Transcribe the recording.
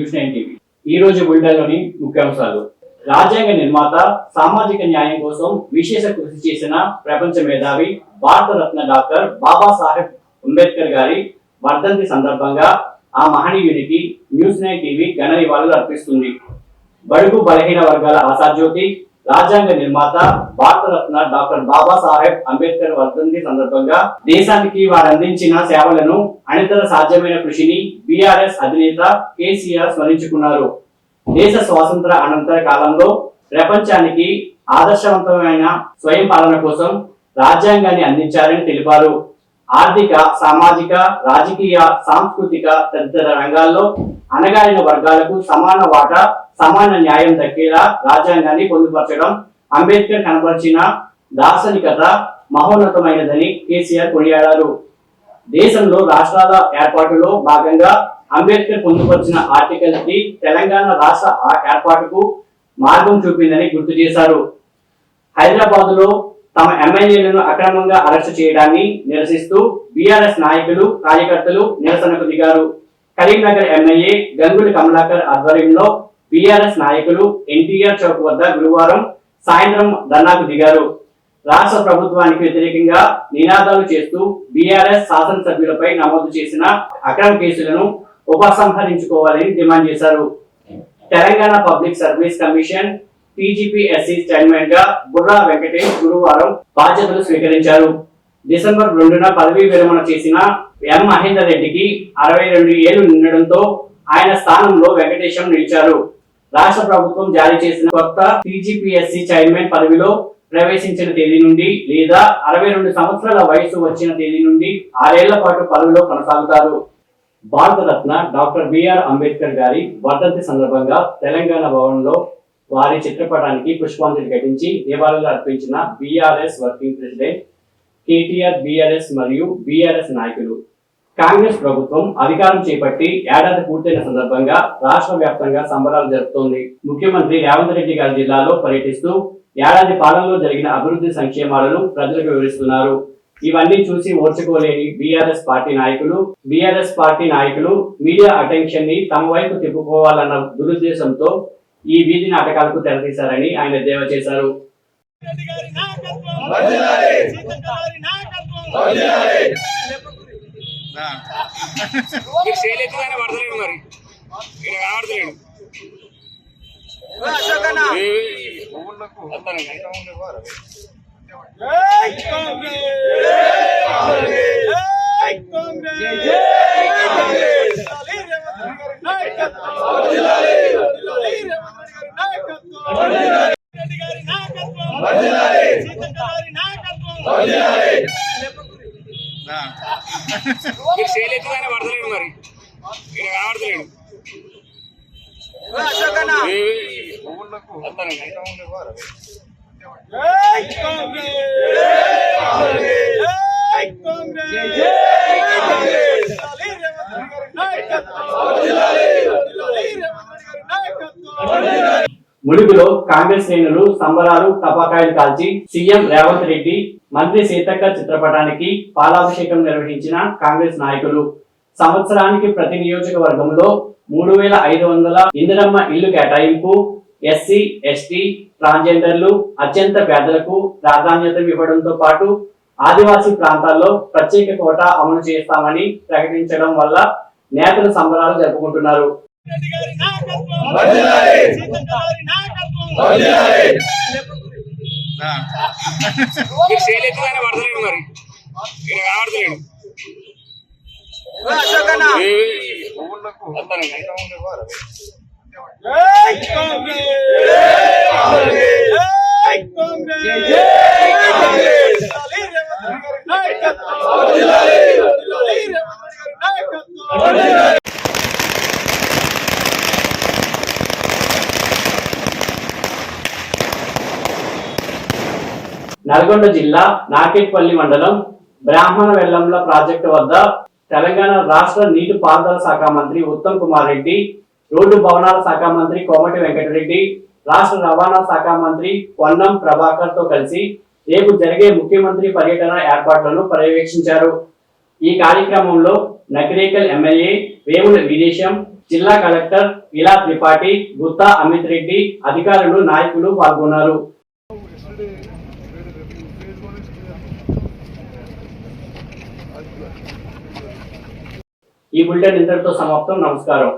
న్యూస్9 TV ఈ రోజు బులెటిన్లోని ముఖ్యాంశాలు. రాజ్యాంగ నిర్మాత సామాజిక న్యాయం కోసం విశేష కృషి చేసిన ప్రపంచ మేధావి భారతరత్న డాక్టర్ బాబాసాహెబ్ అంబేద్కర్ గారి వర్ధంతి సందర్భంగా ఆ మహనీయునికి న్యూస్9 టీవీ ఘన నివాళులు అర్పిస్తుంది. బడుగు బలహీన వర్గాల ఆశాజ్యోతి రాజ్యాంగ నిర్మాత భారతరత్న డాక్టర్ బాబాసాహెబ్ అంబేద్కర్ వర్ధంతి సందర్భంగా దేశానికి వారు అందించిన సేవలను అనితర సాధ్యమైన కృషిని బీఆర్ఎస్ అధినేత కేసీఆర్ స్మరించుకున్నారు. దేశ స్వాతంత్ర అనంతర కాలంలో ప్రపంచానికి ఆదర్శవంతమైన స్వయం పాలన కోసం రాజ్యాంగాన్ని అందించారని తెలిపారు. ఆర్థిక, సామాజిక, రాజకీయ, సాంస్కృతిక తదితర రంగాల్లో అణగారిన వర్గాలకు సమాన వాటా, సమాన న్యాయం దక్కేలా రాజ్యాంగాన్ని పొందుపరచడం అంబేద్కర్ కనపరిచిన దార్శనికత మహోన్నతమైనదని కేసీఆర్ కొనియాడారు. దేశంలో రాష్ట్రాల ఏర్పాటులో భాగంగా అంబేద్కర్ పొందుపరిచిన ఆర్టికల్ 3 తెలంగాణ రాష్ట్ర ఏర్పాటుకు మార్గం చూపిందని గుర్తు చేశారు. హైదరాబాద్ లో తమ ఎమ్మెల్యేలను అక్రమంగా అరెస్టు చేయడాన్ని నిరసిస్తూ బీఆర్ఎస్ నాయకులు, కార్యకర్తలు నిరసనకు దిగారు. కరీంనగర్ ఎమ్మెల్యే గంగుల కమలాకర్ ఆధ్వర్యంలో బీఆర్ఎస్ నాయకులు ఎన్టీఆర్ చౌక్ వద్ద గురువారం సాయంత్రం ధర్నాకు దిగారు. రాష్ట్ర ప్రభుత్వానికి వ్యతిరేకంగా నినాదాలు చేస్తూ బీఆర్ఎస్ శాసనసభ్యులపై నమోదు చేసిన అక్రమ కేసులను ఉపసంహరించుకోవాలని డిమాండ్ చేశారు. Telangana public service commission TGPSC chairman గా బుర్రా వెంకటేష్ గురువారం బాధ్యతలు స్వీకరించారు. డిసెంబర్ 2న పదవీ విరమణ చేసిన ఎం మహేందర్ రెడ్డికి 62 ఏళ్లు నిండడంతో ఆయన స్థానంలో వెంకటేశం నిలిచారు. రాష్ట్ర ప్రభుత్వం జారీ చేసిన కొత్త టీజీపీఎస్సీ చైర్మన్ పదవిలో ప్రవేశించిన తేదీ నుండి లేదా 62 సంవత్సరాల వయసు వచ్చిన తేదీ నుండి 6 ఏళ్ల పాటు పదవిలో కొనసాగుతారు. భారతరత్న డాక్టర్ బిఆర్ అంబేద్కర్ గారి వర్ధంతి సందర్భంగా తెలంగాణ భవన్లో వారి చిత్రపటానికి పుష్పాంజలి ఘటించి నివాళులు అర్పించిన BRS working president KTR, BRS మరియు బీఆర్ఎస్ నాయకులు. కాంగ్రెస్ ప్రభుత్వం అధికారం చేపట్టి ఏడాది పూర్తయిన సందర్భంగా రాష్ట్ర వ్యాప్తంగా సంబరాలు జరుపుతోంది. ముఖ్యమంత్రి రేవంత్ రెడ్డి గారి జిల్లాలో పర్యటిస్తూ ఏడాది పాలనలో జరిగిన అభివృద్ధి సంక్షేమాలను ప్రజలకు వివరిస్తున్నారు. ఇవన్నీ చూసి ఓర్చుకోలేని బీఆర్ఎస్ పార్టీ నాయకులు మీడియా అటెన్షన్ ని తమ వైపు తిప్పుకోవాలన్న దురుద్దేశంతో ఈ వీధి నాటకాలకు తెరతీశారని ఆయన ఎద్దేవా చేశారు. ములుగులో కాంగ్రెస్ శ్రేణులు సంబరాలు, టపాకాయలు కాల్చి సీఎం రేవంత్ రెడ్డి, మంత్రి సీతక్క చిత్రపటానికి పాలాభిషేకం నిర్వహించిన కాంగ్రెస్ నాయకులు సంవత్సరానికి ప్రతి నియోజకవర్గంలో 3500 ఇందిరమ్మ ఇల్లు కేటాయింపు, ఎస్సీ, ఎస్టీ, ట్రాన్స్జెండర్లు, అత్యంత పేదలకు ప్రాధాన్యత ఇవ్వడంతో పాటు ఆదివాసీ ప్రాంతాల్లో ప్రత్యేక కోటా అమలు చేస్తామని ప్రకటించడం వల్ల నేతలు సంబరాలు జరుపుకుంటున్నారు. నల్గొండ జిల్లా నార్కెట్పల్లి మండలం బ్రాహ్మణ వెల్లంల ప్రాజెక్టు వద్ద తెలంగాణ రాష్ట్ర నీటిపారుదల శాఖ మంత్రి ఉత్తమ్ కుమార్ రెడ్డి, రోడ్డు భవనాల శాఖ మంత్రి కోమటి వెంకటరెడ్డి, రాష్ట్ర రవాణా శాఖ మంత్రి పొన్నం ప్రభాకర్ తో కలిసి రేపు జరిగే ముఖ్యమంత్రి పర్యటన ఏర్పాట్లను పర్యవేక్షించారు. ఈ కార్యక్రమంలో నకిరేకల్ ఎమ్మెల్యే వేముల వీరేశం, జిల్లా కలెక్టర్ ఇలా త్రిపాఠి, గుత్తా అమిత్ రెడ్డి, అధికారులు, నాయకులు పాల్గొన్నారు. ఈ బులెటిన్ ఇంతటితో సమాప్తం. నమస్కారం.